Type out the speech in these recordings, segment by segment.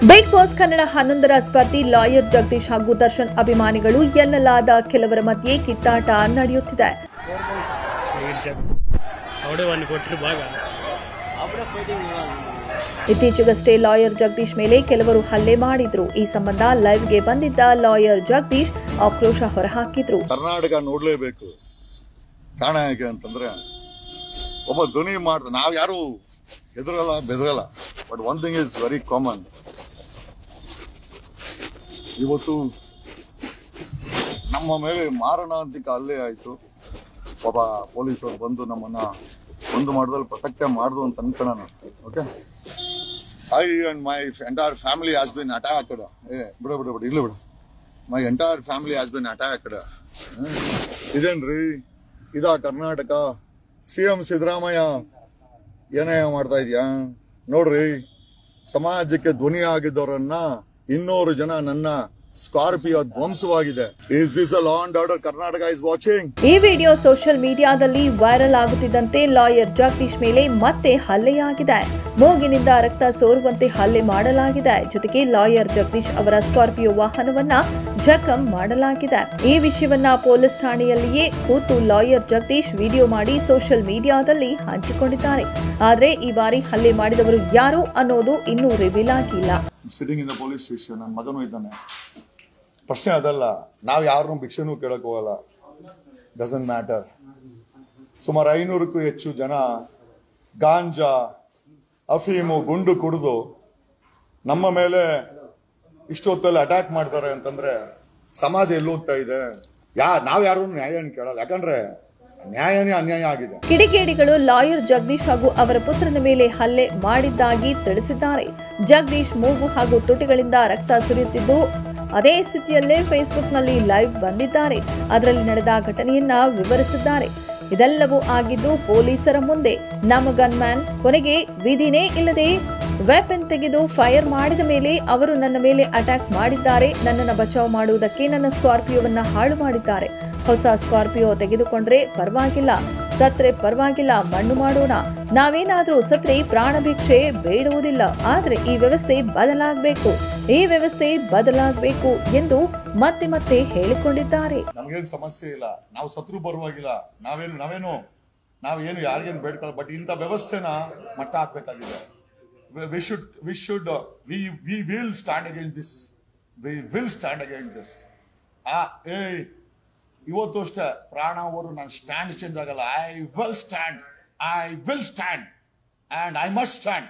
Big Boss Kannada 11ರ ಸ್ಪರ್ಧಿ lawyer Jagadish ಹಾಗೂ ದರ್ಶನ್ ಅಭಿಮಾನಿಗಳು ಎನ್ನಲಾದ ಕೆಲವರ ಮಧ್ಯೆ ಕಿತ್ತಾಟ ನಡೆಯುತ್ತಿದೆ. ಇತ್ತೀಚೆಗಷ್ಟೇ ಲಾಯರ್ ಜಗದೀಶ್ ಮೇಲೆ ಕೆಲವರು ಹಲ್ಲೆ ಮಾಡಿದ್ರು. ಈ ಸಂಬಂಧ ಲೈವ್ಗೆ ಬಂದಿದ್ದ ಲಾಯರ್ ಜಗದೀಶ್ ಆಕ್ರೋಶ ಹೊರಹಾಕಿದ್ರು. ಕರ್ನಾಟಕ ನೋಡ್ಲೇಬೇಕು. ಕಾರಣ ಹೇಗೆ ಅಂತಂದ್ರೆ ಒಬ್ಬ ಧ್ವನಿ ಮಾಡ್ತಾರೆ. ನಾವ್ ಯಾರು ಹೆದರಲ್ಲ ಬೆದರಲ್ಲ. But one thing is very common. ಇವತ್ತು ನಮ್ಮ ಮೇಲೆ ಮಾರಣಾಂತಿಕ ಹಲ್ಲೆ ಆಯ್ತು. ಪಾಪ ಪೊಲೀಸರು ಬಂದು ನಮ್ಮನ್ನ ಒಂದು ಮಾಡೋದ್ರಲ್ಲಿ ಪ್ರೊಟೆಕ್ಟ್ ಮಾಡ್ದು ಅಂತ ಅನ್ಕೊಳ್ಳೋಣ. Okay, I and my entire family has been attacked. ಬಿಡ ಇಲ್ಲ ಬಿಡ. My entire family has been attacked. ಇದೇನ್ರಿ ಇದಾ ಕರ್ನಾಟಕ? CM ಸಿದ್ದರಾಮಯ್ಯ ಏನೇ ಮಾಡ್ತಾ ಇದೆಯಾ ನೋಡ್ರಿ. ಸಮಾಜಕ್ಕೆ ಧ್ವನಿ ಆಗಿದ್ದವರನ್ನ 200 ಜನ ನನ್ನ ಸ್ಕಾರ್ಪಿಯೋ ಧ್ವಂಸವಾಗಿದೆ. Is this a law and order? Karnataka is watching. ಈ ವಿಡಿಯೋ ಸೋಷಿಯಲ್ ಮೀಡಿಯಾದಲ್ಲಿ ವೈರಲ್ ಆಗುತ್ತಿದ್ದಂತೆ ಲಾಯರ್ ಜಗದೀಶ್ ಮೇಲೆ ಮತ್ತೆ ಹಲ್ಲೆಯಾಗಿದೆ. ಮೂಗಿನಿಂದ ರಕ್ತ ಸೋರುವಂತೆ ಹಲ್ಲೆ ಮಾಡಲಾಗಿದೆ. ಜೊತೆಗೆ ಲಾಯರ್ ಜಗದೀಶ್ ಅವರ ಸ್ಕಾರ್ಪಿಯೋ ವಾಹನವನ್ನ ಜಖಂ ಮಾಡಲಾಗಿದೆ. ಈ ವಿಷಯವನ್ನ ಪೊಲೀಸ್ ಠಾಣೆಯಲ್ಲಿಯೇ ಕೂತು ಲಾಯರ್ ಜಗದೀಶ್ ವಿಡಿಯೋ ಮಾಡಿ ಸೋಷಿಯಲ್ ಮೀಡಿಯಾದಲ್ಲಿ ಹಂಚಿಕೊಂಡಿದ್ದಾರೆ. ಆದ್ರೆ ಈ ಬಾರಿ ಹಲ್ಲೆ ಮಾಡಿದವರು ಯಾರು ಅನ್ನೋದು ಇನ್ನೂ ರಿವೀಲ್ ಆಗಿಲ್ಲ. Sitting in the police station. ನನ್ನ ಮಗನೂ ಇದ್ದಾನೆ. ಪ್ರಶ್ನೆ ಅದಲ್ಲ. ನಾವು ಯಾರನ್ನೂ ಭಿಕ್ಷೆನೂ ಕೇಳಕ್ ಹೋಗಲ್ಲ. Doesn't matter. ಸುಮಾರು 500ಕ್ಕೂ ಹೆಚ್ಚು ಜನ ಗಾಂಜಾ, ಅಫೀಮು, ಗುಂಡು ಕುಡಿದು ನಮ್ಮ ಮೇಲೆ ಇಷ್ಟೊತ್ತಲ್ಲಿ ಅಟ್ಯಾಕ್ ಮಾಡ್ತಾರೆ ಅಂತಂದ್ರೆ ಸಮಾಜ ಎಲ್ಲಿ ಹೋಗ್ತಾ ಇದೆ? ನಾವ್ ಯಾರು ನ್ಯಾಯನ ಕೇಳಲ್ಲ. ಯಾಕಂದ್ರೆ ನ್ಯಾಯನೇ ಅನ್ಯಾಯ ಆಗಿದೆ. ಕಿಡಿಗೇಡಿಗಳು ಲಾಯರ್ ಜಗದೀಶ್ ಹಾಗೂ ಅವರ ಪುತ್ರನ ಮೇಲೆ ಹಲ್ಲೆ ಮಾಡಿದ್ದಾಗಿ ತಿಳಿಸಿದ್ದಾರೆ. ಜಗದೀಶ್ ಮೂಗು ಹಾಗೂ ತುಟಿಗಳಿಂದ ರಕ್ತ ಸುರಿಯುತ್ತಿದ್ದು ಅದೇ ಸ್ಥಿತಿಯಲ್ಲೇ ಫೇಸ್ಬುಕ್ನಲ್ಲಿ ಲೈವ್ ಬಂದಿದ್ದಾರೆ. ಅದರಲ್ಲಿ ನಡೆದ ಘಟನೆಯನ್ನ ವಿವರಿಸಿದ್ದಾರೆ. ಇದೆಲ್ಲವೂ ಆಗಿದ್ದು ಪೊಲೀಸರ ಮುಂದೆ. ನಮ್ಮ ಗನ್ಮ್ಯಾನ್ ಕೊನೆಗೆ ವಿಧಿನೇ ಇಲ್ಲದೆ ವೆಪನ್ ತೆಗೆದು ಫೈರ್ ಮಾಡಿದ ಮೇಲೆ ಅವರು ನನ್ನ ಮೇಲೆ ಅಟ್ಯಾಕ್ ಮಾಡಿದ್ದಾರೆ. ನನ್ನನ್ನು ಬಚಾವ್ ಮಾಡುವುದಕ್ಕೆ ನನ್ನ ಸ್ಕಾರ್ಪಿಯೋವನ್ನ ಹಾಳು ಮಾಡಿದ್ದಾರೆ. ಹೊಸ ಸ್ಕಾರ್ಪಿಯೋ ತೆಗೆದುಕೊಂಡ್ರೆ ಪರವಾಗಿಲ್ಲ, ಸತ್ರೆ ಪರವಾಗಿಲ್ಲ, ಮಣ್ಣು ಮಾಡೋಣ. ನಾವೇನಾದ್ರೂ ಸತ್ರೆ ಪ್ರಾಣ ಭಿಕ್ಷೆ ಬೇಡುವುದಿಲ್ಲ. ಆದ್ರೆ ಈ ವ್ಯವಸ್ಥೆ ಬದಲಾಗಬೇಕು ಎಂದು ಮತ್ತೆ ಮತ್ತೆ ಹೇಳಿಕೊಂಡಿದ್ದಾರೆ. ನಮ್ಗೇನು ಸಮಸ್ಯೆ ಇಲ್ಲ. ನಾವು ಸತ್ರು ಬರುವಾಗಿಲ್ಲ. ನಾವೇನು ಯಾರಿಗೇನು ಬೇಡ್ಕೊಳ್ಳ. ಬಟ್ ಇಂಥ ವ್ಯವಸ್ಥೆನ ಮಟ್ಟ ಹಾಕ್ಬೇಕಾಗಿದೆ. We will stand against this. We will stand against this. ಇವತ್ತು ಅಷ್ಟೇ ಪ್ರಾಣ ಅವರು ನನ್ನ ಸ್ಟ್ಯಾಂಡ್ ಚೇಂಜ್ ಆಗಲ್ಲ. I will stand and I must stand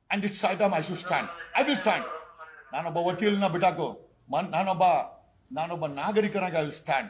and it's item I should stand. I will stand. ನಾನೊಬ್ಬ ವಕೀಲನ ಬಿಟ್ಟಾಕು. ನಾನೊಬ್ಬ ನಾಗರಿಕನಾಗಿ I will stand.